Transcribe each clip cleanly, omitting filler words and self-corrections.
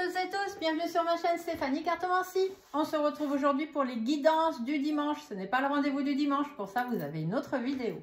toutes et tous, bienvenue sur ma chaîne Stéphanie Cartomancie. On se retrouve aujourd'hui pour les guidances du dimanche. Ce n'est pas le rendez-vous du dimanche, pour ça vous avez une autre vidéo.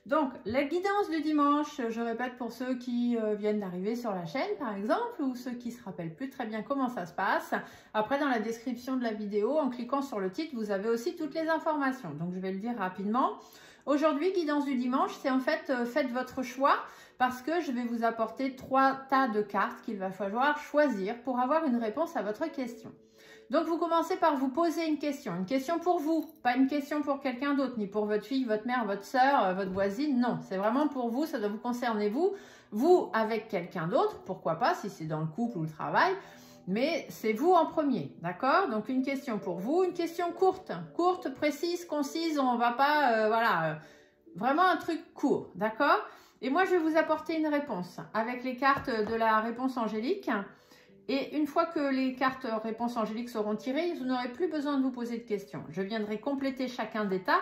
Donc, les guidances du dimanche, je répète pour ceux qui viennent d'arriver sur la chaîne par exemple, ou ceux qui ne se rappellent plus très bien comment ça se passe. Après, dans la description de la vidéo, en cliquant sur le titre, vous avez aussi toutes les informations. Donc, je vais le dire rapidement. Aujourd'hui, guidance du dimanche, c'est en fait, faites votre choix parce que je vais vous apporter 3 tas de cartes qu'il va falloir choisir pour avoir une réponse à votre question. Donc, vous commencez par vous poser une question pour vous, pas une question pour quelqu'un d'autre, ni pour votre fille, votre mère, votre soeur, votre voisine, non, c'est vraiment pour vous, ça doit vous concerner vous avec quelqu'un d'autre, pourquoi pas, si c'est dans le couple ou le travail, mais c'est vous en premier, d'accord? Donc, une question pour vous, une question courte, précise, concise, on va pas, voilà, vraiment un truc court, d'accord? Et moi, je vais vous apporter une réponse avec les cartes de la réponse angélique. Et une fois que les cartes réponses angéliques seront tirées, vous n'aurez plus besoin de vous poser de questions. Je viendrai compléter chacun des tas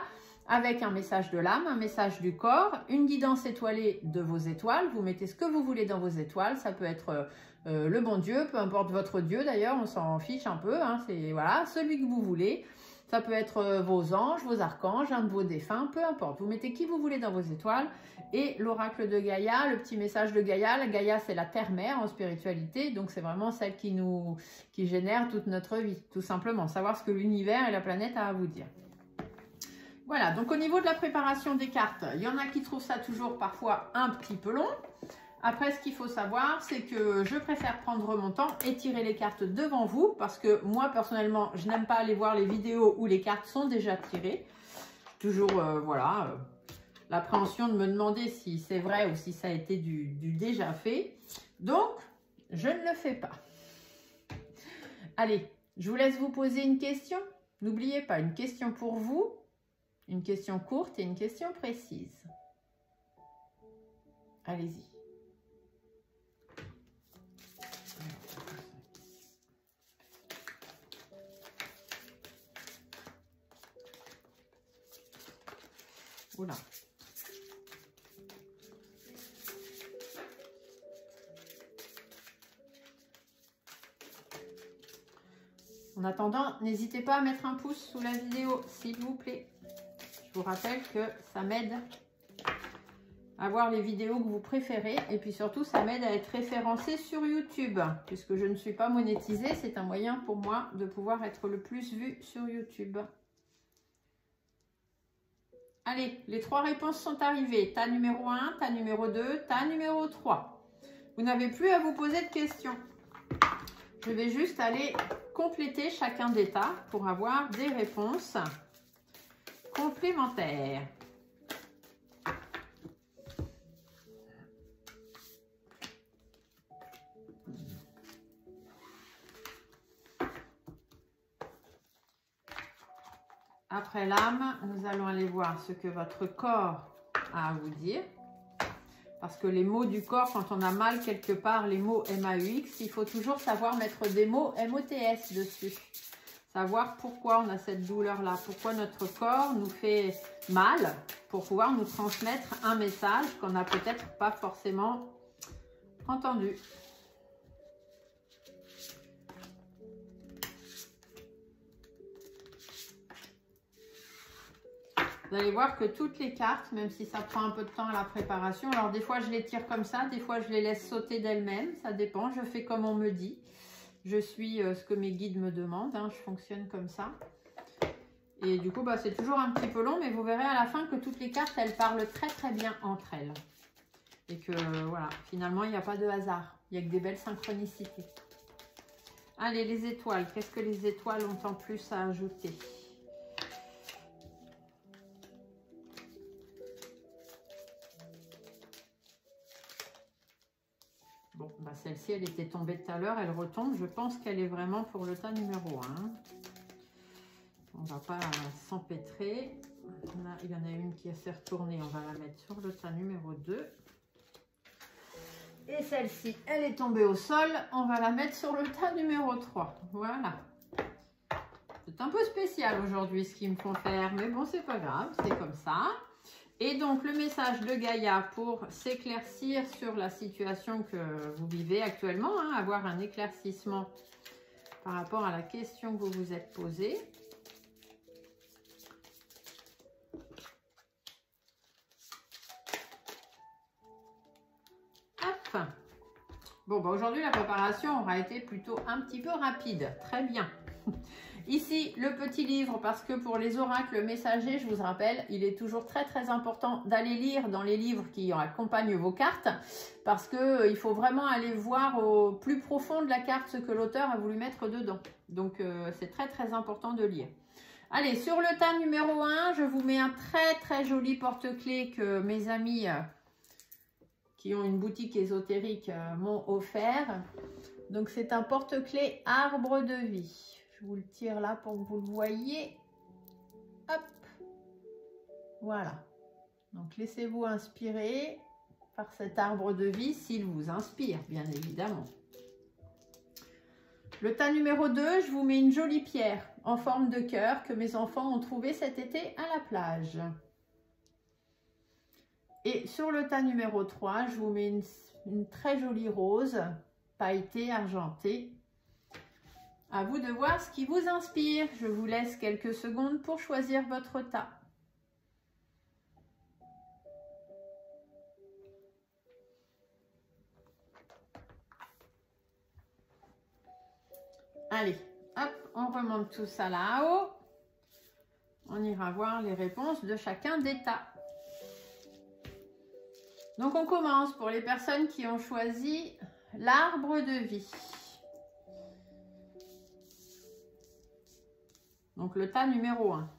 avec un message de l'âme, un message du corps, une guidance étoilée de vos étoiles. Vous mettez ce que vous voulez dans vos étoiles. Ça peut être le bon Dieu, peu importe votre Dieu d'ailleurs, on s'en fiche un peu. Hein, c'est voilà, celui que vous voulez. Ça peut être vos anges, vos archanges, un de vos défunts, peu importe. Vous mettez qui vous voulez dans vos étoiles. Et l'oracle de Gaïa, le petit message de Gaïa. La Gaïa, c'est la terre-mère en spiritualité. Donc, c'est vraiment celle qui génère toute notre vie, tout simplement. Savoir ce que l'univers et la planète a à vous dire. Voilà, donc au niveau de la préparation des cartes, il y en a qui trouvent ça toujours parfois un petit peu long. Après, ce qu'il faut savoir, c'est que je préfère prendre mon temps et tirer les cartes devant vous parce que moi, personnellement, je n'aime pas aller voir les vidéos où les cartes sont déjà tirées. Toujours, voilà, l'appréhension de me demander si c'est vrai ou si ça a été du déjà fait. Donc, je ne le fais pas. Allez, je vous laisse vous poser une question. N'oubliez pas, une question pour vous, une question courte et une question précise. Allez-y. Oula. En attendant, n'hésitez pas à mettre un pouce sous la vidéo, s'il vous plaît. Je vous rappelle que ça m'aide à voir les vidéos que vous préférez et puis surtout, ça m'aide à être référencé sur YouTube. Puisque je ne suis pas monétisée, c'est un moyen pour moi de pouvoir être le plus vu sur YouTube. Allez, les 3 réponses sont arrivées. Tas numéro 1, tas numéro 2, tas numéro 3. Vous n'avez plus à vous poser de questions. Je vais juste aller compléter chacun des tas pour avoir des réponses complémentaires. Après l'âme, nous allons aller voir ce que votre corps a à vous dire. Parce que les mots du corps, quand on a mal quelque part, les mots MAUX, il faut toujours savoir mettre des mots MOTS dessus. Savoir pourquoi on a cette douleur-là, pourquoi notre corps nous fait mal, pour pouvoir nous transmettre un message qu'on n'a peut-être pas forcément entendu. Vous allez voir que toutes les cartes, même si ça prend un peu de temps à la préparation, alors des fois je les tire comme ça, des fois je les laisse sauter d'elles-mêmes, ça dépend, je fais comme on me dit. Je suis ce que mes guides me demandent, hein, je fonctionne comme ça. Et du coup, bah, c'est toujours un petit peu long, mais vous verrez à la fin que toutes les cartes, elles parlent très très bien entre elles. Et que voilà, finalement, il n'y a pas de hasard, il n'y a que des belles synchronicités. Allez, les étoiles, qu'est-ce que les étoiles ont en plus à ajouter ? Bon, bah celle-ci, elle était tombée tout à l'heure, elle retombe. Je pense qu'elle est vraiment pour le tas numéro 1. On ne va pas s'empêtrer. Il y en a une qui s'est retournée, on va la mettre sur le tas numéro 2. Et celle-ci, elle est tombée au sol, on va la mettre sur le tas numéro 3. Voilà. C'est un peu spécial aujourd'hui ce qu'ils me font faire, mais bon, c'est pas grave, c'est comme ça. Et donc, le message de Gaïa pour s'éclaircir sur la situation que vous vivez actuellement, hein, avoir un éclaircissement par rapport à la question que vous vous êtes posée. Hop. Bon, bah aujourd'hui, la préparation aura été plutôt un petit peu rapide. Très bien. Ici, le petit livre, parce que pour les oracles messagers, je vous rappelle, il est toujours très très important d'aller lire dans les livres qui accompagnent vos cartes, parce qu'il faut vraiment aller voir au plus profond de la carte ce que l'auteur a voulu mettre dedans. Donc, c'est très très important de lire. Allez, sur le tas numéro 1, je vous mets un très très joli porte-clés que mes amis qui ont une boutique ésotérique m'ont offert. Donc, c'est un porte-clés arbre de vie. Je vous le tire là pour que vous le voyez. Hop. Voilà. Donc, laissez-vous inspirer par cet arbre de vie s'il vous inspire, bien évidemment. Le tas numéro 2, je vous mets une jolie pierre en forme de cœur que mes enfants ont trouvé cet été à la plage. Et sur le tas numéro 3, je vous mets une très jolie rose pailletée, argentée. À vous de voir ce qui vous inspire. Je vous laisse quelques secondes pour choisir votre tas. Allez, hop, on remonte tout ça là-haut. On ira voir les réponses de chacun des tas. Donc, on commence pour les personnes qui ont choisi l'arbre de vie. Donc, le tas numéro 1.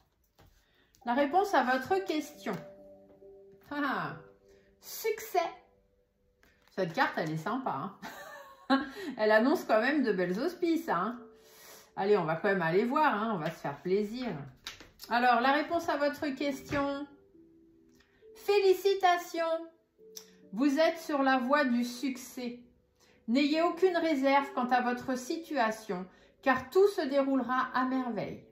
La réponse à votre question. Ah, succès. Cette carte, elle est sympa. Hein. Elle annonce quand même de belles auspices. Hein. Allez, on va quand même aller voir. Hein. On va se faire plaisir. Alors, la réponse à votre question. Félicitations. Vous êtes sur la voie du succès. N'ayez aucune réserve quant à votre situation, car tout se déroulera à merveille.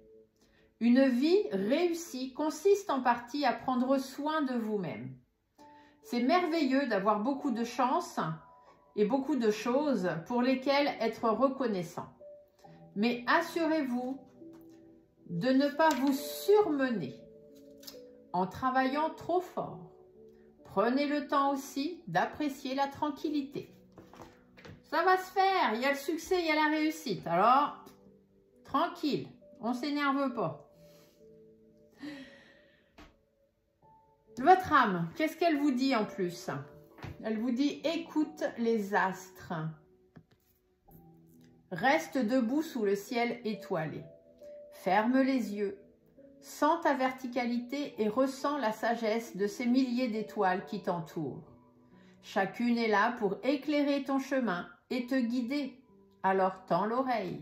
Une vie réussie consiste en partie à prendre soin de vous-même. C'est merveilleux d'avoir beaucoup de chance et beaucoup de choses pour lesquelles être reconnaissant. Mais assurez-vous de ne pas vous surmener en travaillant trop fort. Prenez le temps aussi d'apprécier la tranquillité. Ça va se faire, il y a le succès, il y a la réussite. Alors, tranquille, on ne s'énerve pas. Votre âme, qu'est-ce qu'elle vous dit en plus? Elle vous dit, écoute les astres. Reste debout sous le ciel étoilé. Ferme les yeux. Sens ta verticalité et ressens la sagesse de ces milliers d'étoiles qui t'entourent. Chacune est là pour éclairer ton chemin et te guider. Alors tends l'oreille.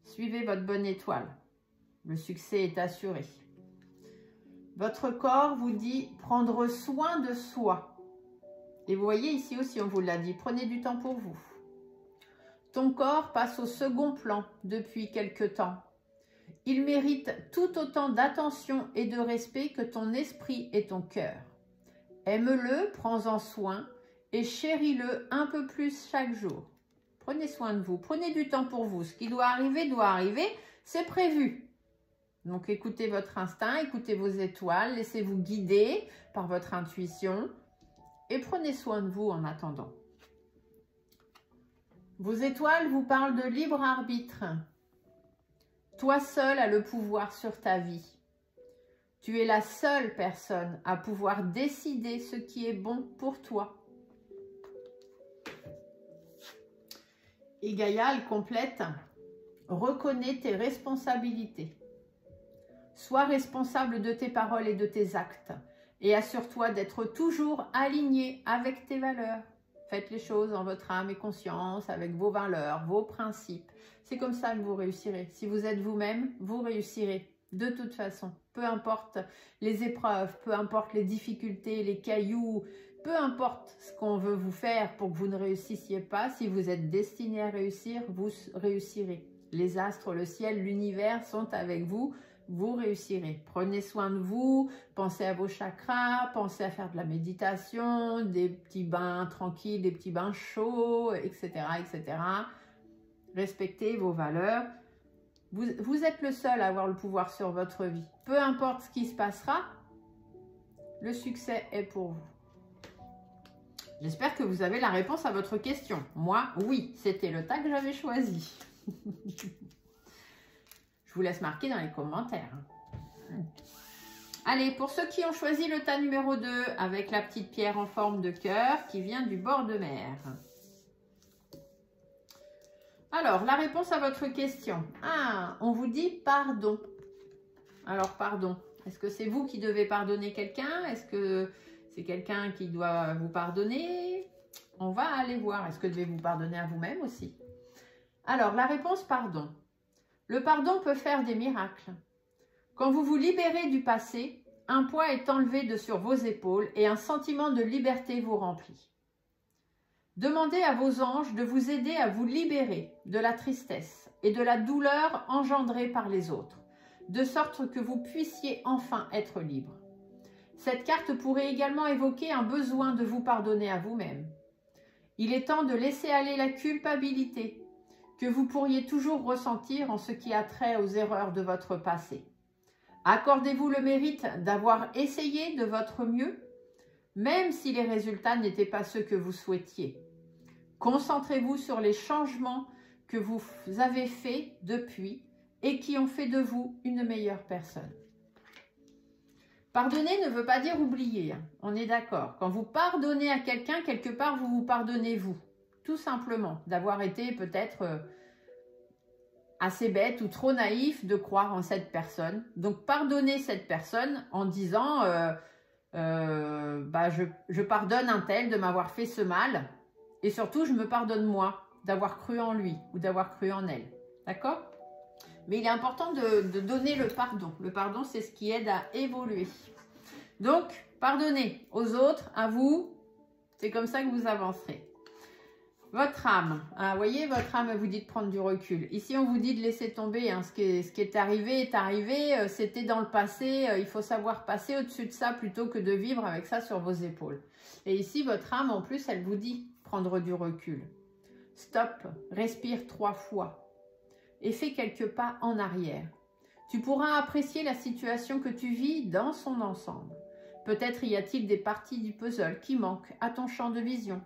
Suivez votre bonne étoile. Le succès est assuré. Votre corps vous dit prendre soin de soi. Et vous voyez ici aussi, on vous l'a dit, prenez du temps pour vous. Ton corps passe au second plan depuis quelque temps. Il mérite tout autant d'attention et de respect que ton esprit et ton cœur. Aime-le, prends-en soin et chéris-le un peu plus chaque jour. Prenez soin de vous, prenez du temps pour vous. Ce qui doit arriver, c'est prévu. Donc écoutez votre instinct, écoutez vos étoiles, laissez-vous guider par votre intuition et prenez soin de vous en attendant. Vos étoiles vous parlent de libre arbitre. Toi seul as le pouvoir sur ta vie. Tu es la seule personne à pouvoir décider ce qui est bon pour toi. Et Gaïa, elle complète, reconnais tes responsabilités. Sois responsable de tes paroles et de tes actes et assure-toi d'être toujours aligné avec tes valeurs. Faites les choses en votre âme et conscience, avec vos valeurs, vos principes. C'est comme ça que vous réussirez. Si vous êtes vous-même, vous réussirez de toute façon. Peu importe les épreuves, peu importe les difficultés, les cailloux, peu importe ce qu'on veut vous faire pour que vous ne réussissiez pas. Si vous êtes destiné à réussir, vous réussirez. Les astres, le ciel, l'univers sont avec vous. vous réussirez. Prenez soin de vous, pensez à vos chakras, pensez à faire de la méditation, des petits bains tranquilles, des petits bains chauds, etc., etc. Respectez vos valeurs. Vous êtes le seul à avoir le pouvoir sur votre vie. Peu importe ce qui se passera, le succès est pour vous. J'espère que vous avez la réponse à votre question. Moi, oui, c'était le tas que j'avais choisi. Je vous laisse marquer dans les commentaires. Allez, pour ceux qui ont choisi le tas numéro 2 avec la petite pierre en forme de cœur qui vient du bord de mer. Alors, la réponse à votre question. Ah, on vous dit pardon. Alors, pardon. Est-ce que c'est vous qui devez pardonner quelqu'un? Est-ce que c'est quelqu'un qui doit vous pardonner? On va aller voir. Est-ce que vous devez vous pardonner à vous-même aussi? Alors, la réponse, pardon. Le pardon peut faire des miracles. Quand vous vous libérez du passé, un poids est enlevé de sur vos épaules et un sentiment de liberté vous remplit. Demandez à vos anges de vous aider à vous libérer de la tristesse et de la douleur engendrée par les autres, de sorte que vous puissiez enfin être libre. Cette carte pourrait également évoquer un besoin de vous pardonner à vous-même. Il est temps de laisser aller la culpabilité que vous pourriez toujours ressentir en ce qui a trait aux erreurs de votre passé. Accordez-vous le mérite d'avoir essayé de votre mieux, même si les résultats n'étaient pas ceux que vous souhaitiez. Concentrez-vous sur les changements que vous avez faits depuis et qui ont fait de vous une meilleure personne. Pardonner ne veut pas dire oublier, hein. On est d'accord. Quand vous pardonnez à quelqu'un, quelque part, vous vous pardonnez vous. Tout simplement, d'avoir été peut-être assez bête ou trop naïf de croire en cette personne. Donc, pardonnez cette personne en disant je pardonne un tel de m'avoir fait ce mal et surtout, je me pardonne moi d'avoir cru en lui ou d'avoir cru en elle. D'accord? Mais il est important de donner le pardon. Le pardon, c'est ce qui aide à évoluer. Donc, pardonnez aux autres, à vous. C'est comme ça que vous avancerez. Votre âme. Vous voyez, votre âme vous dit de prendre du recul. Ici, on vous dit de laisser tomber. Hein, ce qui est arrivé est arrivé. C'était dans le passé. Il faut savoir passer au-dessus de ça plutôt que de vivre avec ça sur vos épaules. Et ici, votre âme, en plus, elle vous dit prendre du recul. Stop. Respire 3 fois. Et fais quelques pas en arrière. Tu pourras apprécier la situation que tu vis dans son ensemble. Peut-être y a-t-il des parties du puzzle qui manquent à ton champ de vision.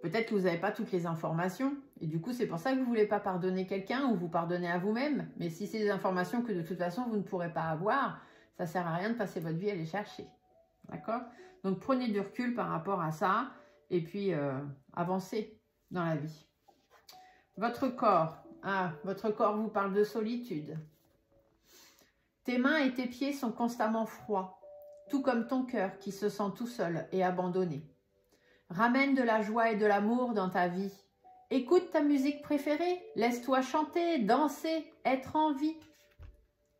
Peut-être que vous n'avez pas toutes les informations et du coup c'est pour ça que vous ne voulez pas pardonner quelqu'un ou vous pardonnez à vous-même. Mais si c'est des informations que de toute façon vous ne pourrez pas avoir, ça ne sert à rien de passer votre vie à les chercher. D'accord? Donc prenez du recul par rapport à ça et puis avancez dans la vie. Votre corps. Ah, votre corps vous parle de solitude. Tes mains et tes pieds sont constamment froids, tout comme ton cœur qui se sent tout seul et abandonné. Ramène de la joie et de l'amour dans ta vie. Écoute ta musique préférée, laisse-toi chanter, danser, être en vie.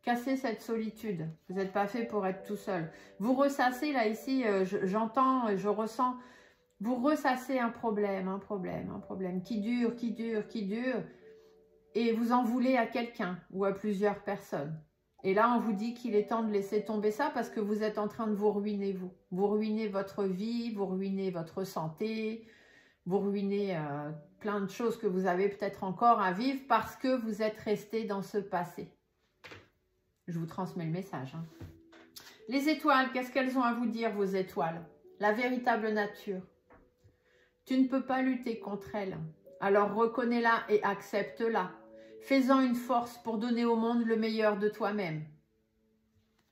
Cassez cette solitude. Vous n'êtes pas fait pour être tout seul. Vous ressassez, là, ici, j'entends et je ressens, vous ressassez un problème qui dure, et vous en voulez à quelqu'un ou à plusieurs personnes. Et là, on vous dit qu'il est temps de laisser tomber ça parce que vous êtes en train de vous ruiner, vous. Vous ruinez votre vie, vous ruinez votre santé, vous ruinez plein de choses que vous avez peut-être encore à vivre parce que vous êtes resté dans ce passé. Je vous transmets le message. Hein. Les étoiles, qu'est-ce qu'elles ont à vous dire, vos étoiles? La véritable nature. Tu ne peux pas lutter contre elle. Alors reconnais-la et accepte-la. Fais-en une force pour donner au monde le meilleur de toi-même.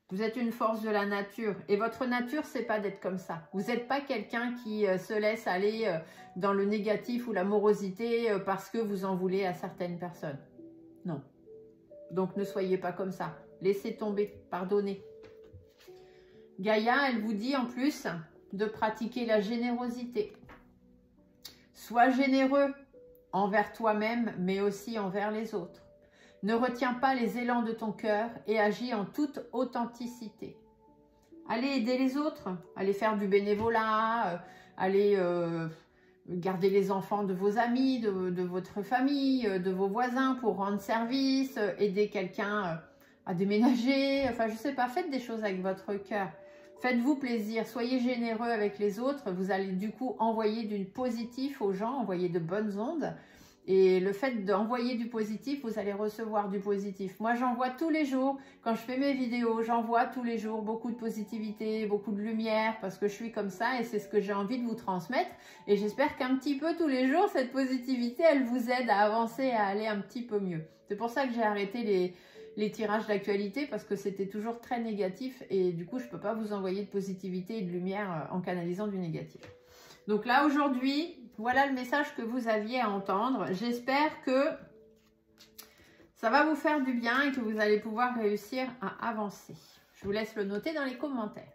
Vous êtes une force de la nature. Et votre nature, c'est pas d'être comme ça. Vous n'êtes pas quelqu'un qui se laisse aller dans le négatif ou la morosité parce que vous en voulez à certaines personnes. Non. Donc ne soyez pas comme ça. Laissez tomber, pardonnez. Gaïa, elle vous dit en plus de pratiquer la générosité. Sois généreux envers toi-même, mais aussi envers les autres. Ne retiens pas les élans de ton cœur et agis en toute authenticité. Allez aider les autres, allez faire du bénévolat, allez garder les enfants de vos amis, de votre famille, de vos voisins pour rendre service, aider quelqu'un à déménager, enfin je sais pas, faites des choses avec votre cœur. Faites-vous plaisir, soyez généreux avec les autres, vous allez du coup envoyer du positif aux gens, envoyer de bonnes ondes. Et le fait d'envoyer du positif, vous allez recevoir du positif. Moi, j'envoie tous les jours, quand je fais mes vidéos, j'envoie tous les jours beaucoup de positivité, beaucoup de lumière, parce que je suis comme ça et c'est ce que j'ai envie de vous transmettre. Et j'espère qu'un petit peu tous les jours, cette positivité, elle vous aide à avancer, à aller un petit peu mieux. C'est pour ça que j'ai arrêté les tirages d'actualité, parce que c'était toujours très négatif et du coup, je ne peux pas vous envoyer de positivité et de lumière en canalisant du négatif. Donc là, aujourd'hui, voilà le message que vous aviez à entendre. J'espère que ça va vous faire du bien et que vous allez pouvoir réussir à avancer. Je vous laisse le noter dans les commentaires.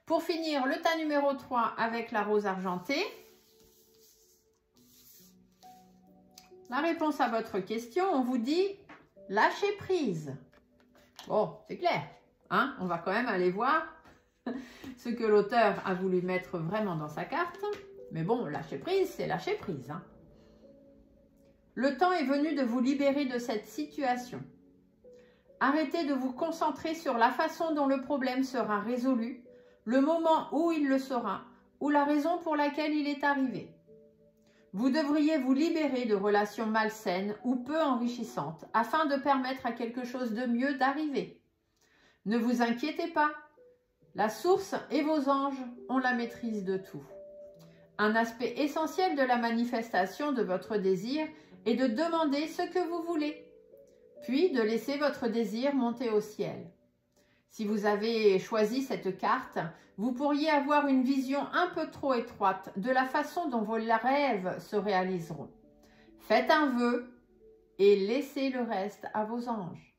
Pour finir, le tas numéro 3 avec la rose argentée. La réponse à votre question, on vous dit lâcher prise. Bon, c'est clair, hein? On va quand même aller voir ce que l'auteur a voulu mettre vraiment dans sa carte. Mais bon, lâcher prise, c'est lâcher prise. Hein. Le temps est venu de vous libérer de cette situation. Arrêtez de vous concentrer sur la façon dont le problème sera résolu, le moment où il le sera, ou la raison pour laquelle il est arrivé. Vous devriez vous libérer de relations malsaines ou peu enrichissantes afin de permettre à quelque chose de mieux d'arriver. Ne vous inquiétez pas. La source et vos anges ont la maîtrise de tout. Un aspect essentiel de la manifestation de votre désir est de demander ce que vous voulez, puis de laisser votre désir monter au ciel. Si vous avez choisi cette carte, vous pourriez avoir une vision un peu trop étroite de la façon dont vos rêves se réaliseront. Faites un vœu et laissez le reste à vos anges.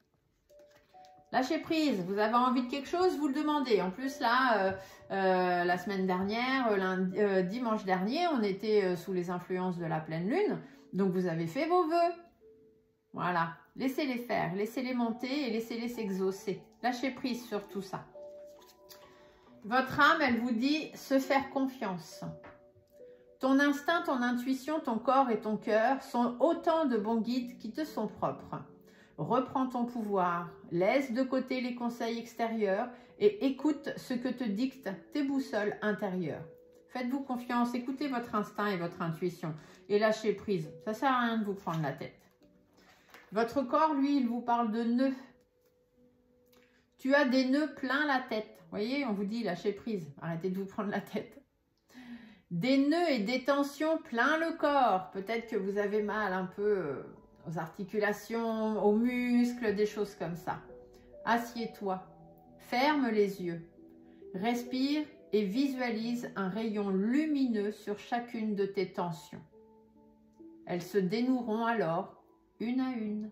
Lâchez prise, vous avez envie de quelque chose, vous le demandez. En plus là, la semaine dernière, dimanche dernier, on était sous les influences de la pleine lune. Donc vous avez fait vos vœux. Voilà, laissez-les faire, laissez-les monter et laissez-les s'exaucer. Lâchez prise sur tout ça. Votre âme, elle vous dit se faire confiance. Ton instinct, ton intuition, ton corps et ton cœur sont autant de bons guides qui te sont propres. Reprends ton pouvoir, laisse de côté les conseils extérieurs et écoute ce que te dictent tes boussoles intérieures. Faites-vous confiance, écoutez votre instinct et votre intuition et lâchez prise. Ça ne sert à rien de vous prendre la tête. Votre corps, lui, il vous parle de nœuds. Tu as des nœuds plein la tête. Vous voyez, on vous dit lâchez prise, arrêtez de vous prendre la tête. Des nœuds et des tensions plein le corps. Peut-être que vous avez mal un peu aux articulations, aux muscles, des choses comme ça. Assieds-toi, ferme les yeux, respire et visualise un rayon lumineux sur chacune de tes tensions. Elles se dénoueront alors, une à une.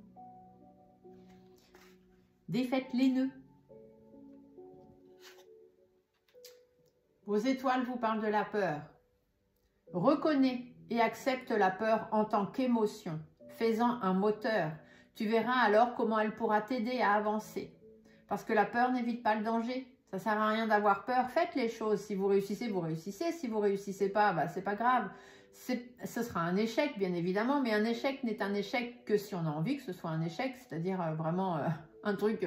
Défaites les nœuds. Vos étoiles vous parlent de la peur. Reconnais et accepte la peur en tant qu'émotion. Fais-en un moteur. Tu verras alors comment elle pourra t'aider à avancer. Parce que la peur n'évite pas le danger. Ça ne sert à rien d'avoir peur. Faites les choses. Si vous réussissez, vous réussissez. Si vous ne réussissez pas, bah, c'est pas grave. Ce sera un échec, bien évidemment. Mais un échec n'est un échec que si on a envie que ce soit un échec. C'est-à-dire vraiment un truc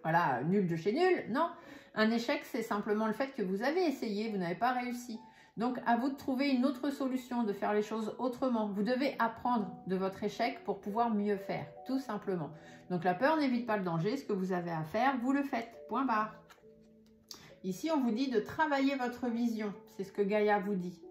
voilà, nul de chez nul. Non. Un échec, c'est simplement le fait que vous avez essayé, vous n'avez pas réussi. Donc, à vous de trouver une autre solution, de faire les choses autrement. Vous devez apprendre de votre échec pour pouvoir mieux faire, tout simplement. Donc, la peur n'évite pas le danger. Ce que vous avez à faire, vous le faites. Point barre. Ici, on vous dit de travailler votre vision. C'est ce que Gaïa vous dit.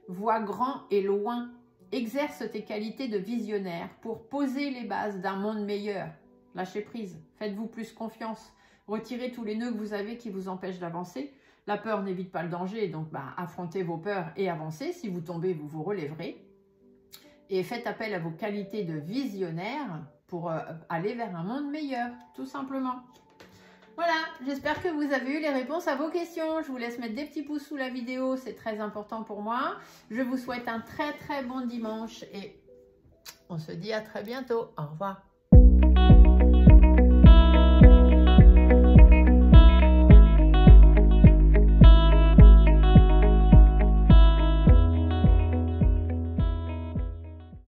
Vois grand et loin. Exerce tes qualités de visionnaire pour poser les bases d'un monde meilleur. Lâchez prise. Faites-vous plus confiance. Retirez tous les nœuds que vous avez qui vous empêchent d'avancer. La peur n'évite pas le danger, donc affrontez vos peurs et avancez. Si vous tombez, vous vous relèverez. Et faites appel à vos qualités de visionnaire pour aller vers un monde meilleur, tout simplement. Voilà, j'espère que vous avez eu les réponses à vos questions. Je vous laisse mettre des petits pouces sous la vidéo, c'est très important pour moi. Je vous souhaite un très très bon dimanche et on se dit à très bientôt. Au revoir.